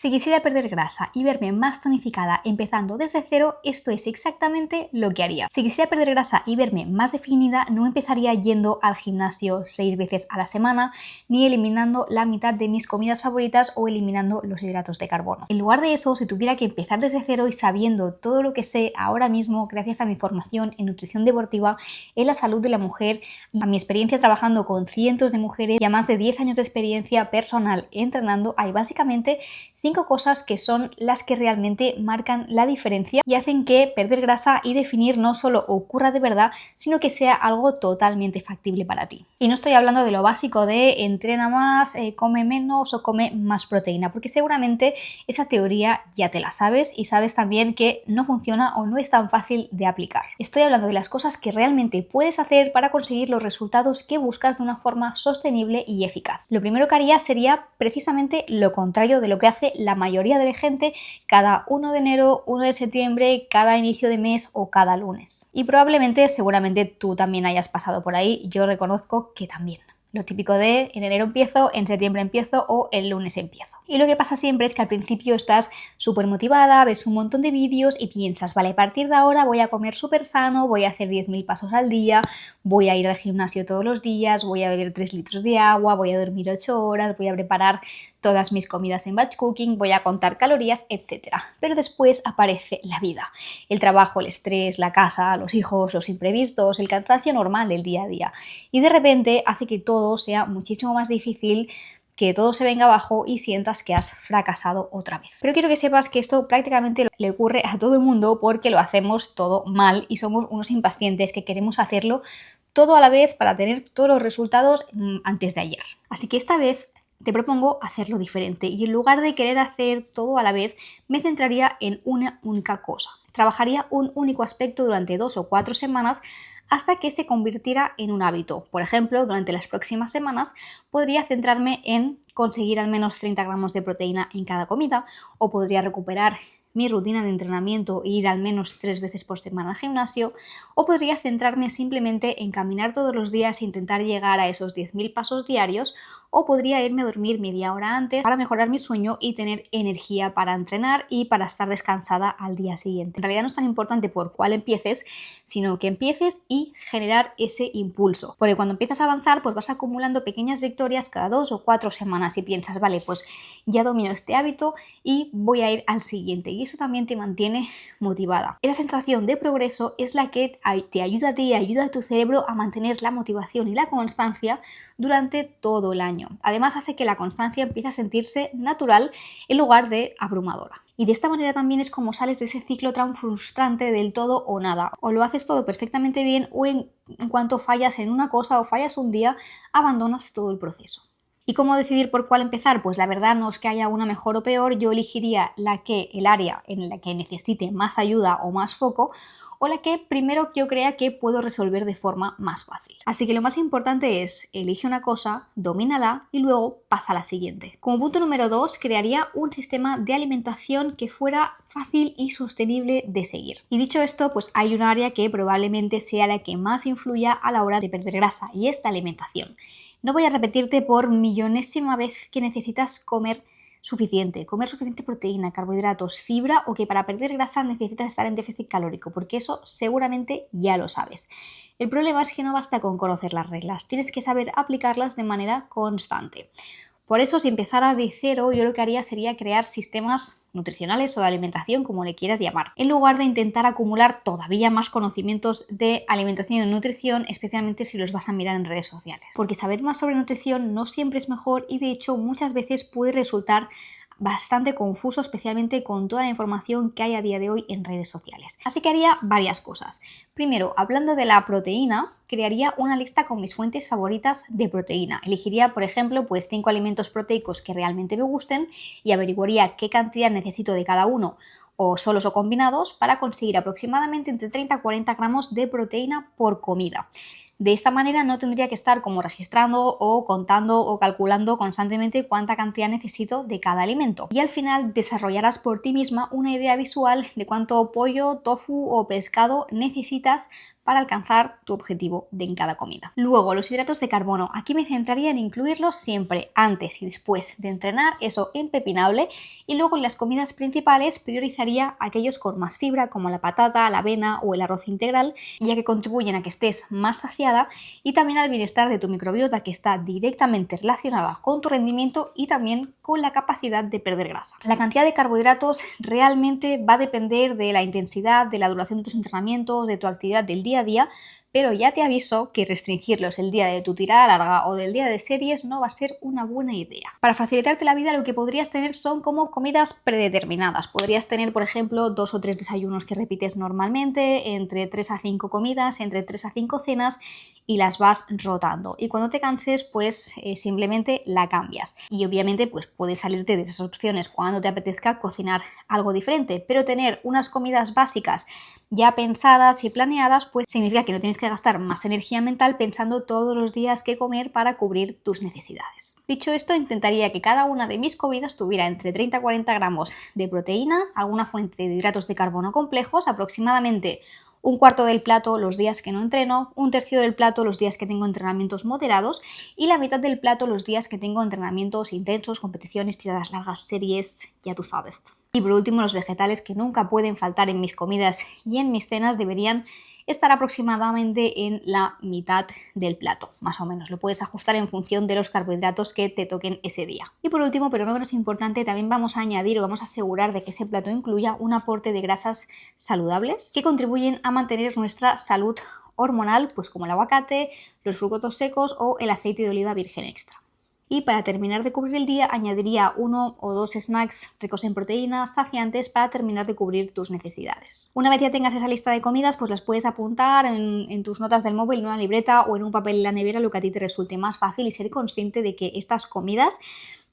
Si quisiera perder grasa y verme más tonificada empezando desde cero, esto es exactamente lo que haría. Si quisiera perder grasa y verme más definida, no empezaría yendo al gimnasio 6 veces a la semana, ni eliminando la mitad de mis comidas favoritas o eliminando los hidratos de carbono. En lugar de eso, si tuviera que empezar desde cero y sabiendo todo lo que sé ahora mismo gracias a mi formación en nutrición deportiva, en la salud de la mujer, a mi experiencia trabajando con cientos de mujeres y a más de 10 años de experiencia personal entrenando, hay básicamente 5 cosas que son las que realmente marcan la diferencia y hacen que perder grasa y definir no solo ocurra de verdad, sino que sea algo totalmente factible para ti. Y no estoy hablando de lo básico de entrena más, come menos o come más proteína, porque seguramente esa teoría ya te la sabes y sabes también que no funciona o no es tan fácil de aplicar. Estoy hablando de las cosas que realmente puedes hacer para conseguir los resultados que buscas de una forma sostenible y eficaz. Lo primero que haría sería precisamente lo contrario de lo que hace la mayoría de la gente cada 1 de enero, 1 de septiembre, cada inicio de mes o cada lunes. Y probablemente, seguramente tú también hayas pasado por ahí, yo reconozco que también. Lo típico de en enero empiezo, en septiembre empiezo o el lunes empiezo. Y lo que pasa siempre es que al principio estás súper motivada, ves un montón de vídeos y piensas, vale, a partir de ahora voy a comer súper sano, voy a hacer 10.000 pasos al día, voy a ir al gimnasio todos los días, voy a beber 3 litros de agua, voy a dormir 8 horas, voy a preparar todas mis comidas en batch cooking, voy a contar calorías, etc. Pero después aparece la vida, el trabajo, el estrés, la casa, los hijos, los imprevistos, el cansancio normal del día a día. Y de repente hace que todo sea muchísimo más difícil, que todo se venga abajo y sientas que has fracasado otra vez. Pero quiero que sepas que esto prácticamente le ocurre a todo el mundo porque lo hacemos todo mal y somos unos impacientes que queremos hacerlo todo a la vez para tener todos los resultados antes de ayer. Así que esta vez te propongo hacerlo diferente y en lugar de querer hacer todo a la vez, me centraría en una única cosa. Trabajaría un único aspecto durante 2 o 4 semanas hasta que se convirtiera en un hábito. Por ejemplo, durante las próximas semanas podría centrarme en conseguir al menos 30 gramos de proteína en cada comida, o podría recuperar mi rutina de entrenamiento e ir al menos 3 veces por semana al gimnasio, o podría centrarme simplemente en caminar todos los días e intentar llegar a esos 10.000 pasos diarios, o podría irme a dormir media hora antes para mejorar mi sueño y tener energía para entrenar y para estar descansada al día siguiente. En realidad no es tan importante por cuál empieces, sino que empieces y generar ese impulso. Porque cuando empiezas a avanzar, pues vas acumulando pequeñas victorias cada 2 o 4 semanas y piensas, vale, pues ya domino este hábito y voy a ir al siguiente. Y eso también te mantiene motivada. Esa sensación de progreso es la que te ayuda a ti y ayuda a tu cerebro a mantener la motivación y la constancia durante todo el año. Además hace que la constancia empiece a sentirse natural en lugar de abrumadora. Y de esta manera también es como sales de ese ciclo tan frustrante del todo o nada. O lo haces todo perfectamente bien o en cuanto fallas en una cosa o fallas un día, abandonas todo el proceso. ¿Y cómo decidir por cuál empezar? Pues la verdad no es que haya una mejor o peor, yo elegiría el área en la que necesite más ayuda o más foco, o la que primero yo crea que puedo resolver de forma más fácil. Así que lo más importante es, elige una cosa, domínala y luego pasa a la siguiente. Como punto número 2, crearía un sistema de alimentación que fuera fácil y sostenible de seguir. Y dicho esto, pues hay un área que probablemente sea la que más influya a la hora de perder grasa y es la alimentación. No voy a repetirte por millonésima vez que necesitas comer suficiente proteína, carbohidratos, fibra, o que para perder grasa necesitas estar en déficit calórico, porque eso seguramente ya lo sabes. El problema es que no basta con conocer las reglas, tienes que saber aplicarlas de manera constante. Por eso, si empezara de cero, yo lo que haría sería crear sistemas nutricionales o de alimentación, como le quieras llamar, en lugar de intentar acumular todavía más conocimientos de alimentación y nutrición, especialmente si los vas a mirar en redes sociales. Porque saber más sobre nutrición no siempre es mejor y de hecho muchas veces puede resultar bastante confuso, especialmente con toda la información que hay a día de hoy en redes sociales. Así que haría varias cosas. Primero, hablando de la proteína, crearía una lista con mis fuentes favoritas de proteína. Elegiría, por ejemplo, 5 alimentos proteicos que realmente me gusten y averiguaría qué cantidad necesito de cada uno, o solos o combinados, para conseguir aproximadamente entre 30 a 40 gramos de proteína por comida. De esta manera no tendría que estar como registrando o contando o calculando constantemente cuánta cantidad necesito de cada alimento. Y al final desarrollarás por ti misma una idea visual de cuánto pollo, tofu o pescado necesitas para alcanzar tu objetivo de en cada comida. Luego, los hidratos de carbono. Aquí me centraría en incluirlos siempre antes y después de entrenar, eso impepinable, y luego en las comidas principales priorizaría aquellos con más fibra como la patata, la avena o el arroz integral, ya que contribuyen a que estés más saciada y también al bienestar de tu microbiota, que está directamente relacionada con tu rendimiento y también con la capacidad de perder grasa. La cantidad de carbohidratos realmente va a depender de la intensidad, de la duración de tus entrenamientos, de tu actividad del día a día, pero ya te aviso que restringirlos el día de tu tirada larga o del día de series no va a ser una buena idea. Para facilitarte la vida, lo que podrías tener son como comidas predeterminadas. Podrías tener, por ejemplo, 2 o 3 desayunos que repites normalmente, entre 3 a 5 comidas, entre 3 a 5 cenas, y las vas rotando. Y cuando te canses, pues simplemente la cambias. Y obviamente pues puedes salirte de esas opciones cuando te apetezca cocinar algo diferente, pero tener unas comidas básicas ya pensadas y planeadas, pues significa que no tienes que gastar más energía mental pensando todos los días qué comer para cubrir tus necesidades. Dicho esto, intentaría que cada una de mis comidas tuviera entre 30 a 40 gramos de proteína, alguna fuente de hidratos de carbono complejos, aproximadamente un cuarto del plato los días que no entreno, un tercio del plato los días que tengo entrenamientos moderados y la mitad del plato los días que tengo entrenamientos intensos, competiciones, tiradas largas, series, ya tú sabes. Y por último, los vegetales, que nunca pueden faltar en mis comidas y en mis cenas, deberían estar aproximadamente en la mitad del plato, más o menos. Lo puedes ajustar en función de los carbohidratos que te toquen ese día. Y por último, pero no menos importante, también vamos a añadir o vamos a asegurar de que ese plato incluya un aporte de grasas saludables que contribuyen a mantener nuestra salud hormonal, pues como el aguacate, los frutos secos o el aceite de oliva virgen extra. Y para terminar de cubrir el día, añadiría 1 o 2 snacks ricos en proteínas, saciantes, para terminar de cubrir tus necesidades. Una vez ya tengas esa lista de comidas, pues las puedes apuntar en tus notas del móvil, en una libreta o en un papel en la nevera, lo que a ti te resulte más fácil, y ser consciente de que estas comidas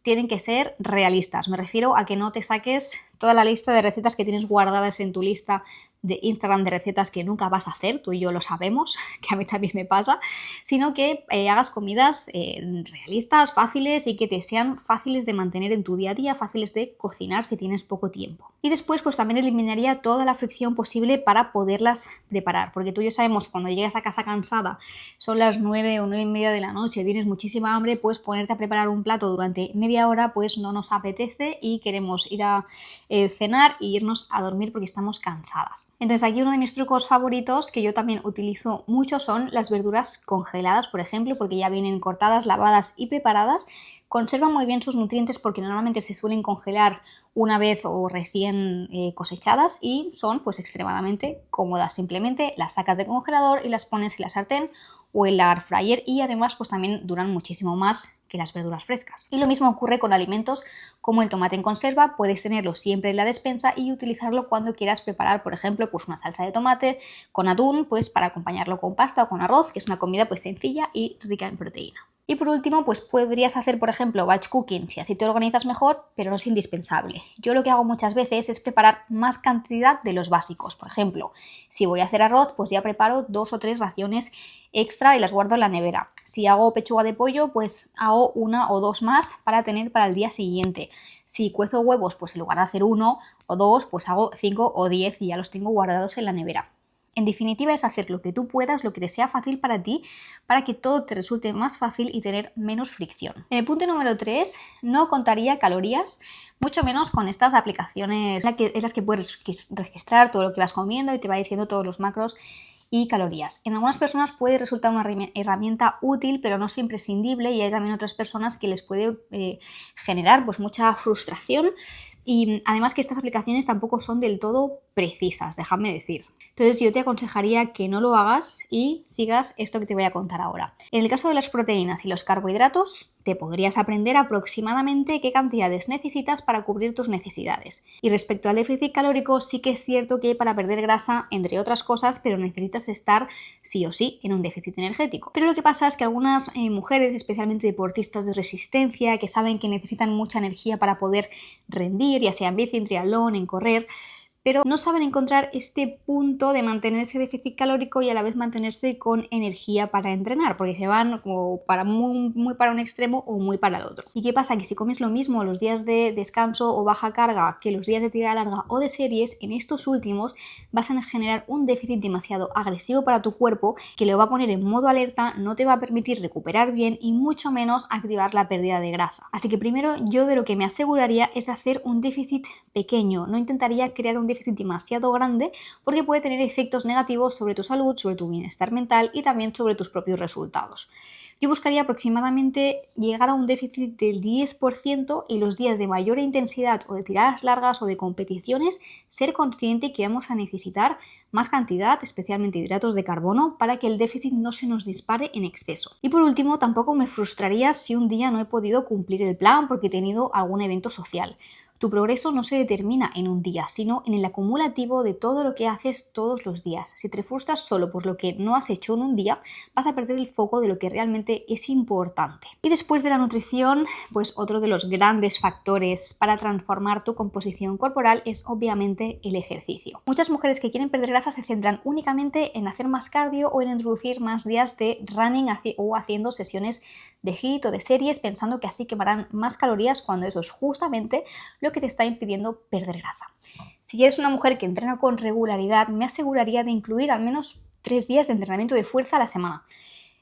tienen que ser realistas. Me refiero a que no te saques toda la lista de recetas que tienes guardadas en tu lista de Instagram de recetas que nunca vas a hacer, tú y yo lo sabemos, que a mí también me pasa, sino que hagas comidas realistas, fáciles y que te sean fáciles de mantener en tu día a día, fáciles de cocinar si tienes poco tiempo. Y después pues también eliminaría toda la fricción posible para poderlas preparar, porque tú y yo sabemos que cuando llegas a casa cansada, son las 9 o 9 y media de la noche, tienes muchísima hambre, pues ponerte a preparar un plato durante media hora pues no nos apetece y queremos ir a cenar e irnos a dormir porque estamos cansadas. Entonces aquí uno de mis trucos favoritos que yo también utilizo mucho son las verduras congeladas, por ejemplo, porque ya vienen cortadas, lavadas y preparadas. Conservan muy bien sus nutrientes porque normalmente se suelen congelar una vez o recién cosechadas y son pues extremadamente cómodas. Simplemente las sacas del congelador y las pones en la sartén o en la air fryer, y además pues también duran muchísimo más que las verduras frescas. Y lo mismo ocurre con alimentos como el tomate en conserva. Puedes tenerlo siempre en la despensa y utilizarlo cuando quieras preparar, por ejemplo, pues una salsa de tomate con atún, pues para acompañarlo con pasta o con arroz, que es una comida pues sencilla y rica en proteína. Y por último, pues podrías hacer, por ejemplo, batch cooking, si así te organizas mejor, pero no es indispensable. Yo lo que hago muchas veces es preparar más cantidad de los básicos. Por ejemplo, si voy a hacer arroz, pues ya preparo 2 o 3 raciones extra y las guardo en la nevera. Si hago pechuga de pollo, pues hago 1 o 2 más para tener para el día siguiente. Si cuezo huevos, pues en lugar de hacer 1 o 2, pues hago 5 o 10 y ya los tengo guardados en la nevera. En definitiva, es hacer lo que tú puedas, lo que te sea fácil para ti, para que todo te resulte más fácil y tener menos fricción. En el punto número 3, no contaría calorías, mucho menos con estas aplicaciones en las que puedes registrar todo lo que vas comiendo y te va diciendo todos los macros y calorías. En algunas personas puede resultar una herramienta útil, pero no siempre imprescindible, y hay también otras personas que les puede generar pues mucha frustración, y además que estas aplicaciones tampoco son del todo precisas, déjame decir. Entonces yo te aconsejaría que no lo hagas y sigas esto que te voy a contar ahora. En el caso de las proteínas y los carbohidratos, te podrías aprender aproximadamente qué cantidades necesitas para cubrir tus necesidades. Y respecto al déficit calórico, sí que es cierto que para perder grasa, entre otras cosas, pero necesitas estar sí o sí en un déficit energético. Pero lo que pasa es que algunas mujeres, especialmente deportistas de resistencia, que saben que necesitan mucha energía para poder rendir, ya sea en bici, en triatlón, en correr, pero no saben encontrar este punto de mantenerse déficit calórico y a la vez mantenerse con energía para entrenar, porque se van como para muy para un extremo o muy para el otro. ¿Y qué pasa? Que si comes lo mismo los días de descanso o baja carga que los días de tirada larga o de series, en estos últimos vas a generar un déficit demasiado agresivo para tu cuerpo que lo va a poner en modo alerta, no te va a permitir recuperar bien y mucho menos activar la pérdida de grasa. Así que primero yo de lo que me aseguraría es de hacer un déficit pequeño, no intentaría crear un déficit demasiado grande porque puede tener efectos negativos sobre tu salud, sobre tu bienestar mental y también sobre tus propios resultados. Yo buscaría aproximadamente llegar a un déficit del 10% y los días de mayor intensidad o de tiradas largas o de competiciones, ser consciente que vamos a necesitar más cantidad, especialmente hidratos de carbono, para que el déficit no se nos dispare en exceso. Y por último, tampoco me frustraría si un día no he podido cumplir el plan porque he tenido algún evento social. Tu progreso no se determina en un día, sino en el acumulativo de todo lo que haces todos los días. Si te frustras solo por lo que no has hecho en un día, vas a perder el foco de lo que realmente es importante. Y después de la nutrición, pues otro de los grandes factores para transformar tu composición corporal es obviamente el ejercicio. Muchas mujeres que quieren perder grasa se centran únicamente en hacer más cardio o en introducir más días de running o haciendo sesiones de HIIT o de series pensando que así quemarán más calorías cuando eso es justamente lo que te está impidiendo perder grasa. Si eres una mujer que entrena con regularidad, me aseguraría de incluir al menos 3 días de entrenamiento de fuerza a la semana.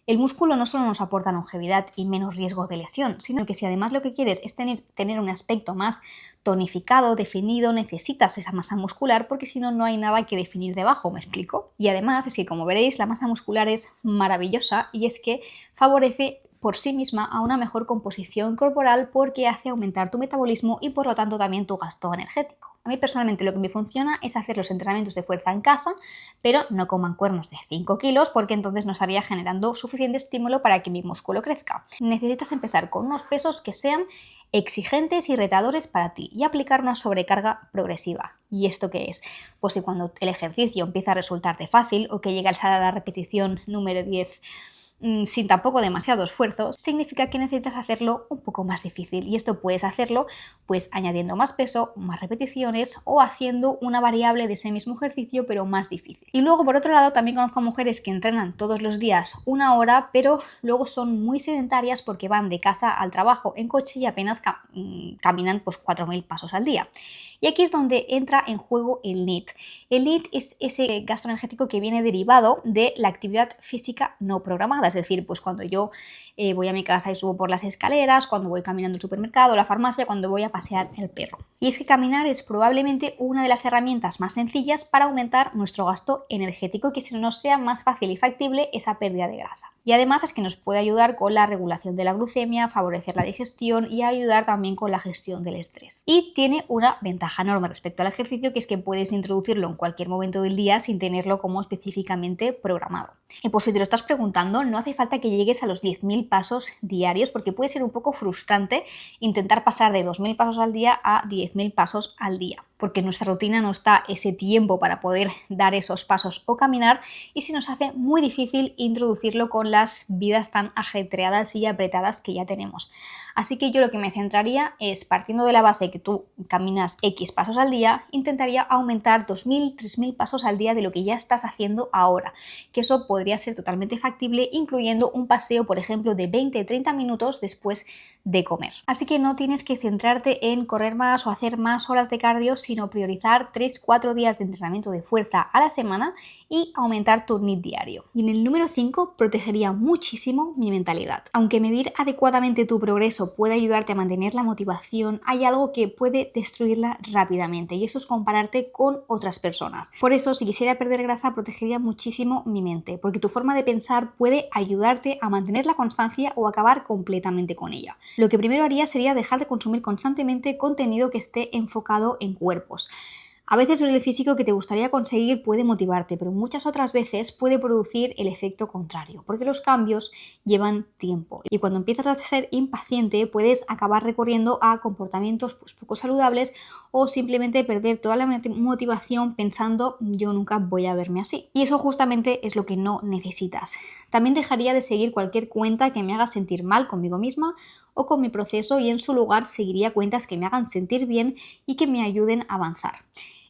El músculo no solo nos aporta longevidad y menos riesgo de lesión, sino que si además lo que quieres es tener un aspecto más tonificado, definido, necesitas esa masa muscular porque si no, no hay nada que definir debajo, ¿me explico? Y además es que, como veréis, la masa muscular es maravillosa y es que favorece por sí misma a una mejor composición corporal porque hace aumentar tu metabolismo y por lo tanto también tu gasto energético. A mí personalmente lo que me funciona es hacer los entrenamientos de fuerza en casa, pero no con mancuernas de 5 kilos porque entonces no estaría generando suficiente estímulo para que mi músculo crezca. Necesitas empezar con unos pesos que sean exigentes y retadores para ti y aplicar una sobrecarga progresiva. ¿Y esto qué es? Pues que cuando el ejercicio empieza a resultarte fácil o que llegas a la repetición número 10 sin tampoco demasiado esfuerzo, significa que necesitas hacerlo un poco más difícil y esto puedes hacerlo pues añadiendo más peso, más repeticiones o haciendo una variable de ese mismo ejercicio pero más difícil. Y luego por otro lado también conozco mujeres que entrenan todos los días 1 hora pero luego son muy sedentarias porque van de casa al trabajo en coche y apenas caminan pues 4.000 pasos al día. Y aquí es donde entra en juego el NEAT. El NEAT es ese gasto energético que viene derivado de la actividad física no programada, es decir, pues cuando yo voy a mi casa y subo por las escaleras, cuando voy caminando al supermercado, a la farmacia, cuando voy a pasear el perro. Y es que caminar es probablemente una de las herramientas más sencillas para aumentar nuestro gasto energético y que se nos sea más fácil y factible esa pérdida de grasa. Y además es que nos puede ayudar con la regulación de la glucemia, favorecer la digestión y ayudar también con la gestión del estrés. Y tiene una ventaja enorme respecto al ejercicio, que es que puedes introducirlo en cualquier momento del día sin tenerlo como específicamente programado. Y por si te lo estás preguntando, no hace falta que llegues a los 10.000 pasos diarios porque puede ser un poco frustrante intentar pasar de 2.000 pasos al día a 10.000 pasos al día, porque en nuestra rutina no está ese tiempo para poder dar esos pasos o caminar y se nos hace muy difícil introducirlo con las vidas tan ajetreadas y apretadas que ya tenemos. Así que yo lo que me centraría es, partiendo de la base que tú caminas X pasos al día, intentaría aumentar 2.000, 3.000 pasos al día de lo que ya estás haciendo ahora, que eso podría ser totalmente factible, incluyendo un paseo, por ejemplo, de 20-30 minutos después de comer. Así que no tienes que centrarte en correr más o hacer más horas de cardio, sino priorizar 3-4 días de entrenamiento de fuerza a la semana y aumentar tu NEAT diario. Y en el número 5, protegería muchísimo mi mentalidad. Aunque medir adecuadamente tu progreso puede ayudarte a mantener la motivación, hay algo que puede destruirla rápidamente y eso es compararte con otras personas. Por eso, si quisiera perder grasa, protegería muchísimo mi mente, porque tu forma de pensar puede ayudarte a mantener la constancia o acabar completamente con ella. Lo que primero haría sería dejar de consumir constantemente contenido que esté enfocado en cuerpos. A veces el físico que te gustaría conseguir puede motivarte, pero muchas otras veces puede producir el efecto contrario, porque los cambios llevan tiempo. Y cuando empiezas a ser impaciente, puedes acabar recurriendo a comportamientos pues, poco saludables o simplemente perder toda la motivación pensando yo nunca voy a verme así. Y eso justamente es lo que no necesitas. También dejaría de seguir cualquier cuenta que me haga sentir mal conmigo misma o con mi proceso y en su lugar seguiría cuentas que me hagan sentir bien y que me ayuden a avanzar.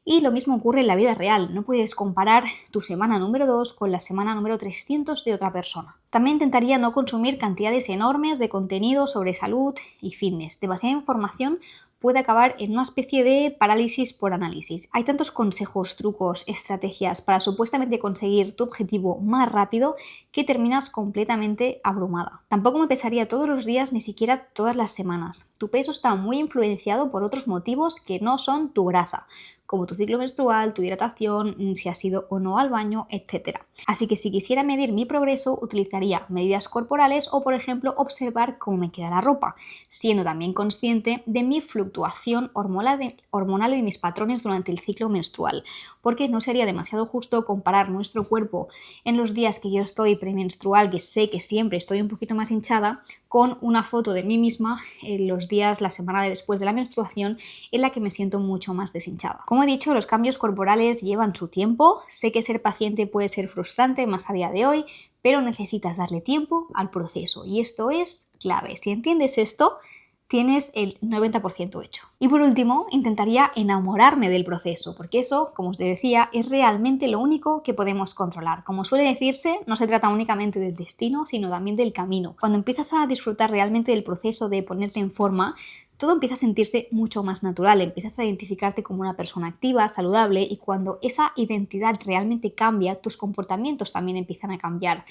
Y lo mismo ocurre en la vida real, no puedes comparar tu semana número 2 con la semana número 300 de otra persona. También intentaría no consumir cantidades enormes de contenido sobre salud y fitness. Demasiada información puede acabar en una especie de parálisis por análisis. Hay tantos consejos, trucos, estrategias para supuestamente conseguir tu objetivo más rápido que terminas completamente abrumada. Tampoco me pesaría todos los días, ni siquiera todas las semanas. Tu peso está muy influenciado por otros motivos que no son tu grasa, como tu ciclo menstrual, tu hidratación, si has ido o no al baño, etc. Así que si quisiera medir mi progreso, utilizaría medidas corporales o, por ejemplo, observar cómo me queda la ropa, siendo también consciente de mi fluctuación hormonal y de mis patrones durante el ciclo menstrual, porque no sería demasiado justo comparar nuestro cuerpo en los días que yo estoy premenstrual, que sé que siempre estoy un poquito más hinchada, con una foto de mí misma en los días, la semana después de la menstruación, en la que me siento mucho más deshinchada. Como he dicho, los cambios corporales llevan su tiempo. Sé que ser paciente puede ser frustrante más a día de hoy, pero necesitas darle tiempo al proceso y esto es clave. Si entiendes esto, tienes el 90% hecho. Y por último, intentaría enamorarme del proceso, porque eso, como os decía, es realmente lo único que podemos controlar. Como suele decirse, no se trata únicamente del destino, sino también del camino. Cuando empiezas a disfrutar realmente del proceso de ponerte en forma, todo empieza a sentirse mucho más natural, empiezas a identificarte como una persona activa, saludable, y cuando esa identidad realmente cambia, tus comportamientos también empiezan a cambiar.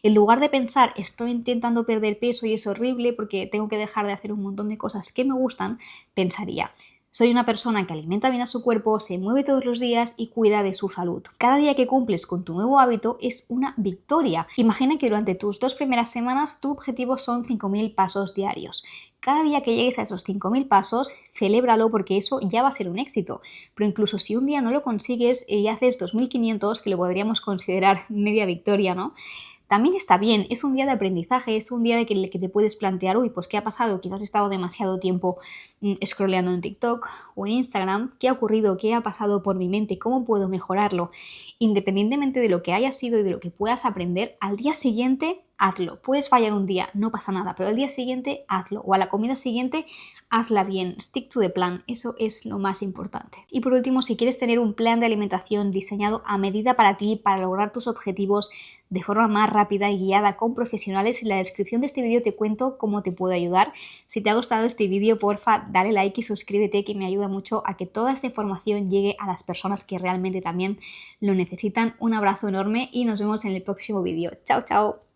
En lugar de pensar, estoy intentando perder peso y es horrible porque tengo que dejar de hacer un montón de cosas que me gustan, pensaría, soy una persona que alimenta bien a su cuerpo, se mueve todos los días y cuida de su salud. Cada día que cumples con tu nuevo hábito es una victoria. Imagina que durante tus 2 primeras semanas tu objetivo son 5.000 pasos diarios. Cada día que llegues a esos 5.000 pasos, celébralo porque eso ya va a ser un éxito. Pero incluso si un día no lo consigues y haces 2.500, que lo podríamos considerar media victoria, ¿no? También está bien, es un día de aprendizaje, es un día de que te puedes plantear, uy, pues ¿qué ha pasado? Quizás he estado demasiado tiempo scrolleando en TikTok o en Instagram, ¿qué ha ocurrido? ¿Qué ha pasado por mi mente? ¿Cómo puedo mejorarlo? Independientemente de lo que haya sido y de lo que puedas aprender, al día siguiente hazlo. Puedes fallar un día, no pasa nada, pero al día siguiente hazlo o a la comida siguiente hazla bien, stick to the plan, eso es lo más importante. Y por último, si quieres tener un plan de alimentación diseñado a medida para ti, para lograr tus objetivos de forma más rápida y guiada con profesionales, en la descripción de este vídeo te cuento cómo te puedo ayudar. Si te ha gustado este vídeo, porfa, dale like y suscríbete, que me ayuda mucho a que toda esta información llegue a las personas que realmente también lo necesitan. Un abrazo enorme y nos vemos en el próximo vídeo. Chao, chao.